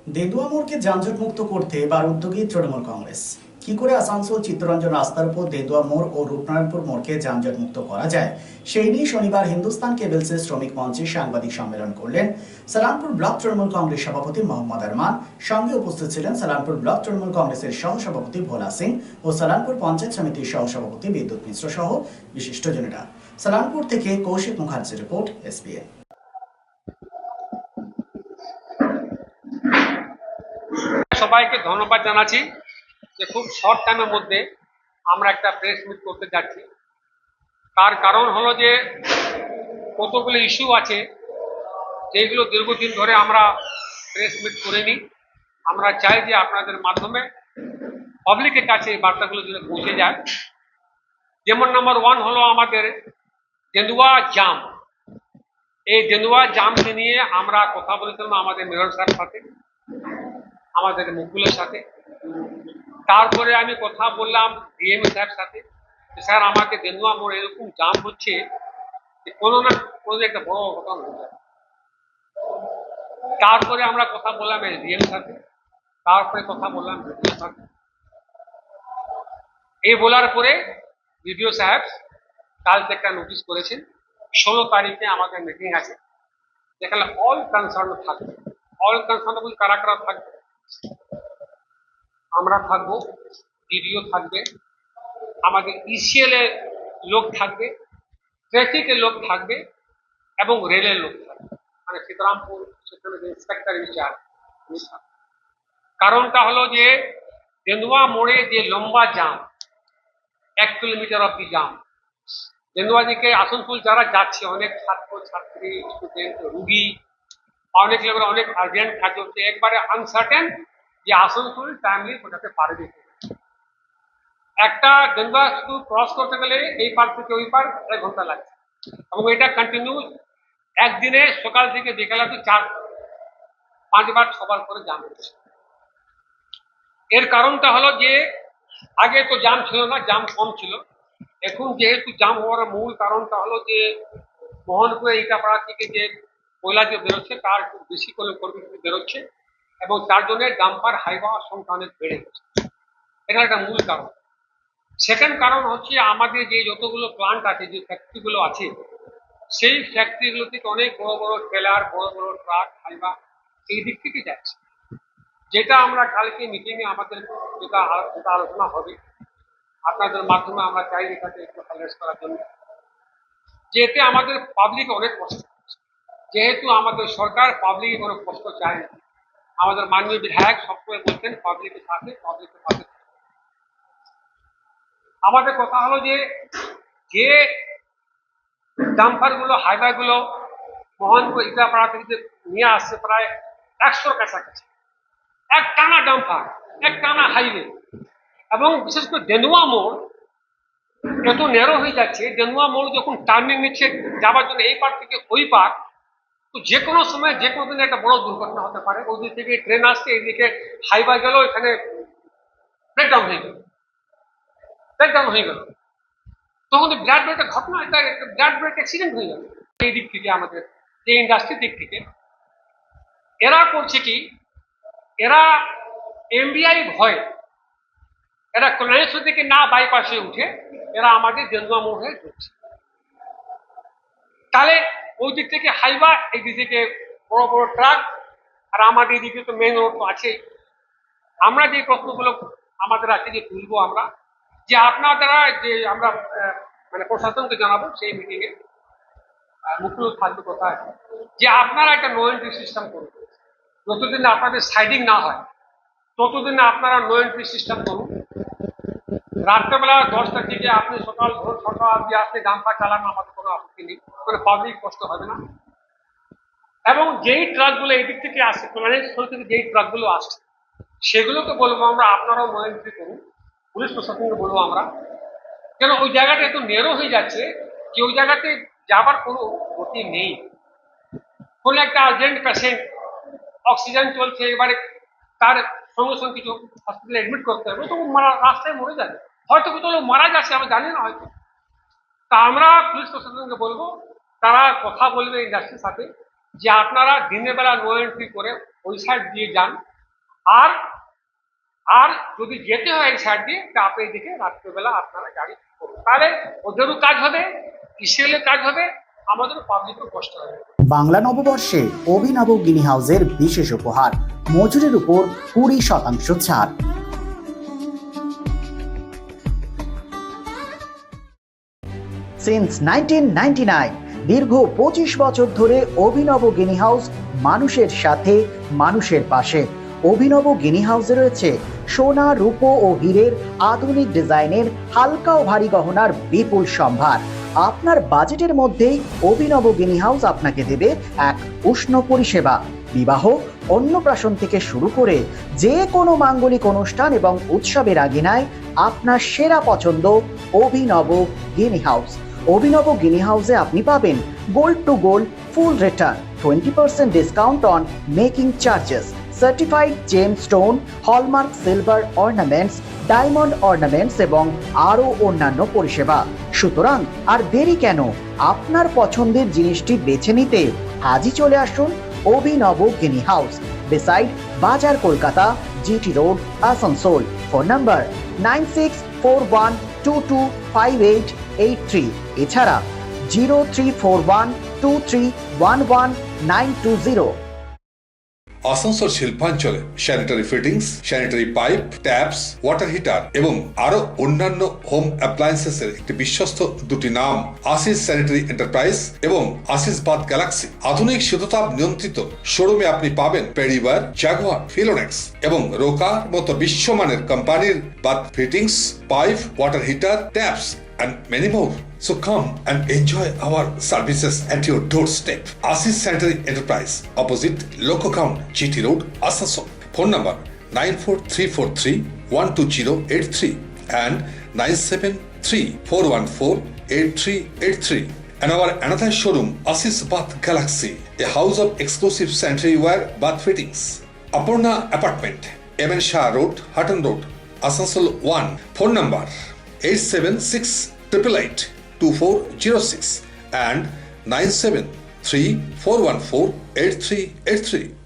দেদুয়া মোড়কে যানজট মুক্ত করতে এবার উদ্যোগী তৃণমূল কংগ্রেস। কি করে আসানসোল চিত্তরঞ্জন রাস্তার উপর দেদুয়া মোড় ও রূপনারায়ণপুর মোড়কে যানজট মুক্ত করা যায় সেই নিয়ে শনিবার হিন্দুস্তান কেবলসের শ্রমিক মঞ্চে সাংবাদিক সম্মেলন করলেন সালানপুর ব্লক তৃণমূল কংগ্রেস সভাপতি মোহাম্মদ আরমান। সঙ্গে উপস্থিত ছিলেন সালানপুর ব্লক তৃণমূল কংগ্রেসের সহসভাপতি ভোলা সিং ও সালানপুর পঞ্চায়েত সমিতির সহসভাপতি বিদ্যুৎ মিশ্র সহ বিশিষ্টজনেরা। সালানপুর থেকে কৌশিক মুখার্জির রিপোর্ট, এসপিএন। সবাইকে ধন্যবাদ জানাচ্ছি যে খুব শর্ট টাইমের মধ্যে আমরা একটা প্রেস মিট করতে যাচ্ছি। তার কারণ হলো যে কতগুলো ইস্যু আছে যেগুলো দীর্ঘদিন ধরে আমরা প্রেস মিট করিনি। আমরা চাই যে আপনাদের মাধ্যমে পাবলিকের কাছে এই বার্তাগুলো যদি পৌঁছে যায়। যেমন নাম্বার 1 হলো আমাদের দেন্দুয়া জাম। এই দেন্দুয়া জামকে নিয়ে আমরা কথা বলেছিলাম আমাদের মেয়র সাহেবের সাথে, আমাদের মুকুলের সাথে। তারপরে আমি কথা বললাম ডিএমএ সাহেবের সাথে, স্যার আমাকে দেন্দুয়া মোড় এরকম জাম হচ্ছে যে কোনো না কোনো একটা বড় ঘটনা হয়ে যায়। তারপরে আমরা কথা বললাম এসডিএম সাথে, তারপরে কথা বললাম ভিডিও সাথে। এই বলার পরে ভিডিও সাহেব কালকে একটা নোটিশ করেছেন, 16 তারিখে আমাদের মিটিং আছে, যেখানে অল কনসার্ন থাকবে। অল কনসার্ন বলতে কারা কারা থাকবে? আমরা থাকবো, ডিডিও থাকবে, আমাদের ইসিএল এর লোক থাকবে, ট্রাফিকের লোক থাকবে এবং রেলের লোক থাকবে। মানে সীতারামপুর সেখানে যে ইন্সপেক্টর ইনচার্জ। কারণটা হলো যে দেন্দুয়া মোড়ে যে লম্বা জাম, 1 কিলোমিটার অব্দি জাম। দেন্দুয়া দিকে আসানসোল যারা যাচ্ছে, অনেক ছাত্র ছাত্রী, স্টুডেন্ট, রুগী, অনেক লোকের অনেক আর্জেন্ট কাজ হচ্ছে, একবারে আনসার্টেন যে আসানসোল টাইমলি পৌঁছাতে পারবে। একটা দেন্দুয়া শুধু ক্রস করতে গেলে এই পার থেকে ওই পার 1 ঘন্টা লাগছে, এবং এটা কন্টিনিউ একদিনে সকাল থেকে বিকাল অব্দি 4-5 বার 6 বার করে জাম হচ্ছে। এর কারণটা হলো যে আগে তো জাম ছিল না, জাম কম ছিল। এখন যেহেতু জাম হওয়ার মূল কারণটা হলো যে মোহনপুর ইটাপাড়া থেকে যে কয়লা যে বেরোচ্ছে তার খুব বেশি করে কর্মী বেরোচ্ছে, এবং তার জন্য ডাম্পার হাইওয়া সংখ্যা অনেক বেড়ে গেছে। এটা একটা মূল কারণ। সেকেন্ড কারণ হচ্ছে আমাদের যে যতগুলো প্লান্ট আছে, যে ফ্যাক্টরিগুলো আছে, সেই ফ্যাক্টরিগুলো থেকে অনেক বড় বড় ট্রেলার, বড় বড় ট্রাক, হাইওয়া এই দিক থেকে যাচ্ছে। যেটা আমরা কালকে মিটিং এ আমাদের যেটা আলোচনা হবে, আপনাদের মাধ্যমে আমরা চাই এটাকে একটু হাইলাইট করার জন্য, যে এতে আমাদের পাবলিক অনেক কষ্ট হচ্ছে। যেহেতু আমাদের সরকার পাবলিক কোনো কষ্ট চায় না, আমাদের মাননীয় বিধায়ক সবসময় বলছেন পাবলিকের সাথে, পাবলিকের পাশে। আমাদের কথা হলো যে যে ডাম্পার গুলো, হাইওয়ে গুলো মোহনপুর ইটাপাড়া থেকে নিয়ে আসছে প্রায় 100-র কাছাকাছি, এক টানা ডাম্পার, এক টানা হাইওয়ে, এবং বিশেষ করে দেন্দুয়া মোড় এত ন্যারো হয়ে যাচ্ছে। দেন্দুয়া মোড় যখন টার্নিং নিচ্ছে যাওয়ার জন্য এই পার থেকে ওই পার, তো যে কোনো সময় যে কোনো দিনে একটা বড় দুর্ঘটনা হতে পারে। ওই দিক থেকে ট্রেন আসছে, এইদিকে হাইওয়ে গেল, এখানে ব্রেকডাউন হয়ে গেল, ব্রেকডাউন হয়ে গেল, তখন বিরাট বড় একটা ঘটনা, একটা বিরাট বড় একটা অ্যাক্সিডেন্ট হয়ে গেল। এই দিক থেকে আমাদের যে ইন্ডাস্ট্রির দিক থেকে এরা করছে কি, এরা এমবিআই ভয়, এরা কল্যাণেশ্বর থেকে না বাইপাসে উঠে এরা আমাদের দেন্দুয়া মোড় হয়ে ঢুকছে। তাহলে ওই দিক থেকে হাইওয়া, এই দিক থেকে বড় বড় ট্রাক, আর আমাদের এদিকে তো মেন রোড তো আছেই। আমরা যে প্রশ্নগুলো আমাদের আছে যে তুলবো আমরা, যে আপনারা যে আমরা মানে প্রশাসনকে জানাবো সেই মিটিং এ, মুকুল থাকবে কথা আছে, যে আপনারা একটা নো এন্ট্রি সিস্টেম করুন। যতদিন আপনাদের সাইডিং না হয় ততদিন আপনারা নো এন্ট্রি সিস্টেম করুন। রাত্রেবেলা 10টা থেকে আপনি সকাল ভোর 6টা অব্দি আপনি ডাম্পার চালানো, আমাদের কোনো আপত্তি নেই, কোনো পাবলিক কষ্ট হবে না। এবং যেই ট্রাকগুলো এই দিক থেকে আসছে, কল্যাণেশ্বর থেকে যেই ট্রাকগুলো আসছে, সেগুলোকে বলবো আমরা আপনারাও নো এন্ট্রি করুন। পুলিশ প্রশাসনকে বলবো আমরা, কেন ওই জায়গাটা এত নেরো হয়ে যাচ্ছে যে ওই জায়গাতে যাবার কোনো গতি নেই। কোনো একটা আর্জেন্ট পেশেন্ট, অক্সিজেন চলছে, এবারে তার সঙ্গে সঙ্গে কিছু হসপিটালে অ্যাডমিট করতে হবে, তো রাস্তায় মরে যাবে, হয়তো কোথাও মারা যাচ্ছে, আমরা জানি না হয়তো। তা আমরা পুলিশ প্রশাসনকে বলবো, তারা কথা বলবে ইন্ডাস্ট্রির সাথে, যে আপনারা দিনের বেলা নো এন্ট্রি করে ওই সাইড দিয়ে যান, আর আর যদি যেতে হয় এই সাইড দিয়ে আপনি এদিকে রাত্রেবেলা আপনারা গাড়ি করুন, তাহলে ওদেরও কাজ হবে, ইসিএলের কাজ হবে, আমাদের পাবলিকও কষ্ট হবে। বাংলা নববর্ষে অভিনব গিনি হাউসের বিশেষ উপহার, মজুরির উপর 20% ছাড়। সিন্স 1999 দীর্ঘ 25 বছর ধরে অভিনব গিনি হাউস মানুষের সাথে, মানুষের পাশে। অভিনব গিনি হাউসে রয়েছে সোনা, রূপো ও হীরের আধুনিক ডিজাইনের হালকা ও ভারী গহনার বিপুল সম্ভার। আপনার বাজেটের মধ্যেই অভিনব গিনি হাউস আপনাকে দেবে এক উষ্ণ পরিষেবা। বিবাহ, অন্নপ্রাশন থেকে শুরু করে যে কোনো মাঙ্গলিক অনুষ্ঠান এবং উৎসবের আগিনায় আপনার সেরা পছন্দ অভিনব গিনি হাউস। অভিনব গিনি হাউসে আপনি পাবেন gold to gold full return, 20% discount on making charges, certified gemstone, hallmark silver ornaments, diamond ornaments এবং আরও অন্যান্য পরিষেবা। সুতরাং আর দেরি কেন? আপনার পছন্দের জিনিসটি বেছে নিতে আজই চলে আসুন অভিনব গিনি হাউস, বিসাইড বাজার Kolkata, GT road, Asansol. Phone number 9641225883, এছাড়া 034123119220। আসানসোল শিল্পাঞ্চলে sanitary fittings, sanitary pipe, taps, water heater এবং আরো অন্যান্য হোম অ্যাপ্লায়েন্সেসের একটি বিশ্বস্ত দুটি নাম আশিস স্যানিটারি এন্টারপ্রাইজ এবং আশিস বাথ গ্যালাক্সি। আধুনিক শীততাপ নিয়ন্ত্রিত শোরুমে আপনি পাবেন পেরিওয়ার, জাগুয়ার, ফিলোনেক্স এবং রোকার মতো বিশ্বমানের কোম্পানির bath fittings, pipe, water heater, taps and many more. So come and enjoy our services at your doorstep. Asis Sanitary Enterprise, opposite Loco Ground, GT Road, Asansol. Phone number 94343-12083 and 973-414-8383. And our another showroom, Asis Bath Galaxy, a house of exclusive sanitary ware bath fittings. Aparna Apartment, MN Shah Road, Hutton Road, Asansol 1. Phone number 876-888-2406 and 973-414-8383.